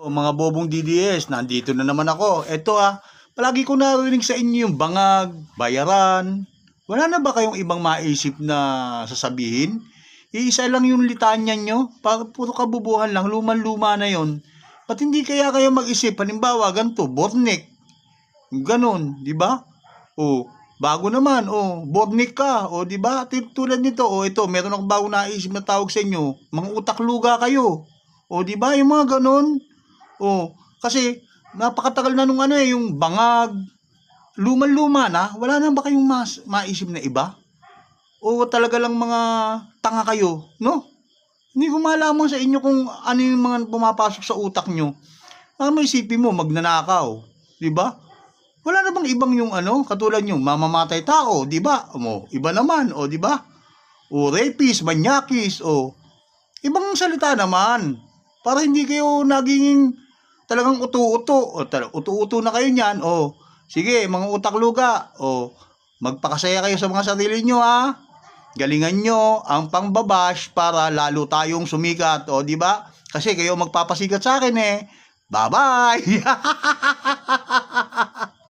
O mga bobong DDS, nandito na naman ako. Palagi ko narinig sa inyo yung bangag, bayaran. Wala na ba kayong ibang maisip na sasabihin? Iisa lang yung litanya nyo, puro kabubuhan lang, luman-luma na yon. Ba't hindi kaya kayo mag-isip? Halimbawa, ganito, Bornik. Ganon, di ba? O, bago naman, Bornik ka, di ba? Tulad nito, ito, meron akong bago naisip na tawag sa inyo, mga utak luga kayo. Di ba? Yung mga ganon. Kasi napakatagal na nung yung bangag, luman-luma na, wala na ba kayong maisip na iba? O talaga lang mga tanga kayo, no? Hindi ko malaman sa inyo kung ano yung mga pumapasok sa utak nyo. May isipin mo, magnanakaw, di ba? Wala na bang ibang yung katulad yung mamamatay tao, di ba? Iba naman, di ba? O rapist, manyakis, ibang salita naman. Para hindi kayo naging talagang utu-uto. Utu-uto na kayo niyan. Sige, mga utak luga. Magpakasaya kayo sa mga sarili nyo, ha? Galingan nyo ang pangbabash para lalo tayong sumikat. Di ba? Kasi kayo magpapasikat sa akin, eh. Bye-bye!